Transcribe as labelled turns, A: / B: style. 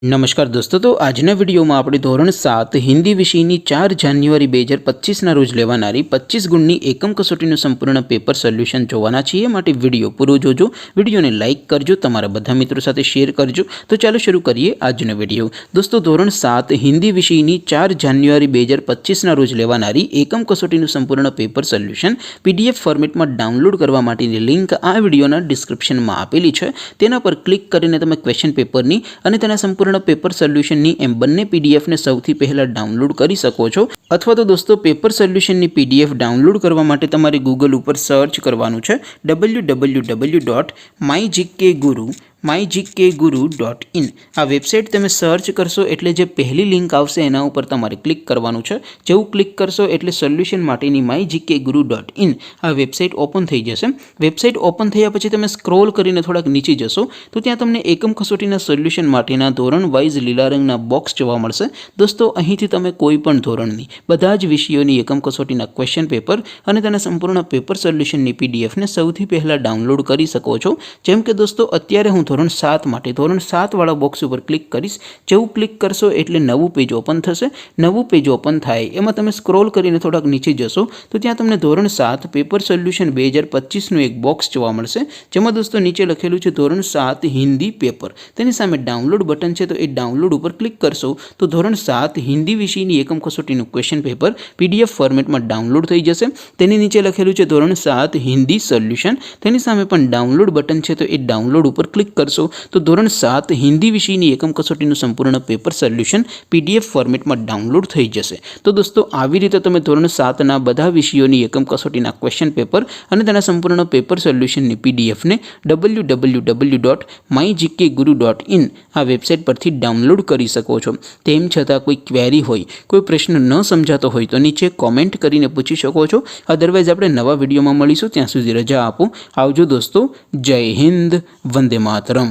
A: नमस्कार दोस्तों। तो आजना विडियो में આપણે ધોરણ 7 હિન્દી વિષયની 4 જાન્યુઆરી 2025 ના રોજ લેવાનારી 25 ગુણની એકમ કસોટીનું સંપૂર્ણ પેપર સોલ્યુશન જોવાના છીએ। માટે વિડિયો પૂરો જોજો, વિડિયોને લાઈક કરજો, તમારા બધા મિત્રો સાથે શેર કરજો। તો ચાલો શરૂ કરીએ આજનો વિડિયો। દોસ્તો ધોરણ 7 હિન્દી વિષયની 4 જાન્યુઆરી 2025 ના રોજ લેવાનારી એકમ કસોટીનું સંપૂર્ણ પેપર સોલ્યુશન પીડીએફ ફોર્મેટમાં ડાઉનલોડ કરવા માટેની લિંક આ વિડિયોના ડિસ્ક્રિપ્શનમાં આપેલી છે। તેના પર ક્લિક કરીને તમે ક્વેશ્ચન પેપરની અને તેના સંપૂર્ણ पेपर सोल्यूशन नी एम बने पीडीएफ ने सौथी पहला डाउनलॉड करी सको छो। अथवा तो दोस्तों पेपर सोल्यूशन नी पीडीएफ डाउनलॉड करवा माटे तमारे गूगल पर सर्च करवानुं छे www.mygkguru.in। आ वेबसाइट तमे सर्च करशो एटले जे पहली लिंक आवशे एना उपर तमारे क्लिक करवानुं छे। जेवुं क्लिक करशो एटले सोल्यूशन माटेनी mygkguru.in आ वेबसाइट ओपन थई जशे। वेबसाइट ओपन थया पछी तमे स्क्रॉल करीने थोड़ाक नीचे जशो तो त्यां तमने एकम कसोटीना सोल्यूशन माटेना धोरण वाइज लीला रंगना बॉक्स जोवा मळशे। दोस्तों અહીંથી તમે કોઈ પણ ધોરણની બધા જ વિષયોની એકમ કસોટીના ક્વેશ્ચન પેપર અને તેના સંપૂર્ણ પેપર સોલ્યુશનની પીડીએફ ને સૌથી પહેલા ડાઉનલોડ કરી શકો છો। જેમ કે દોસ્તો અત્યારે હું ધોરણ 7 માટે ધોરણ 7 વાળા બોક્સ ઉપર ક્લિક કરીશ। જેવું ક્લિક કરશો એટલે નવું પેજ ઓપન થશે। નવું પેજ ઓપન થાય એમાં તમે સ્ક્રોલ કરીને થોડાક નીચે જશો તો ત્યાં તમને ધોરણ 7 પેપર સોલ્યુશન 2025 નું એક બોક્સ જોવા મળશે। જેમાં દોસ્તો નીચે લખેલું છે ધોરણ 7 હિન્દી પેપર। તેની સામે ડાઉનલોડ बटन है तो ये डाउनलॉड पर क्लिक करशो तो धोरण 7 हिंदी विषयनी एकम कसोटीનું क्वेश्चन पेपर पीडीएफ फॉर्मेट में डाउनलॉड थई जशे। तेनी नीचे लखेलुं छे धोरण 7 हिंदी सोल्यूशन। तेनी सामे पण डाउनलॉड बटन है तो ये डाउनलॉड पर क्लिक करशो तो धोरण 7 हिंदी विषयनी एकम कसोटीનું संपूर्ण पेपर सोल्यूशन पीडीएफ फॉर्मेट में डाउनलॉड थई जशे। तो दोस्तों आवी रीते तमे धोरण 7 ना बधा विषयोनी एकम कसोटीना क्वेश्चन पेपर अने तेना संपूर्ण पेपर सोल्यूशननी पीडीएफ ने www.mygkguru.in आ वेबसाइट परथी डाउनलॉड करी सको छो। तेम छतां कोई क्वेरी होय, कोई प्रश्न न समजातो होय तो नीचे कॉमेंट करीने पूछी शको छो। अदरवाइज आपणे नवा विडियोमां मळीशुं, त्यां सुधी रजा आपो। आवजो दोस्तों। जय हिंद, वंदे मातरम।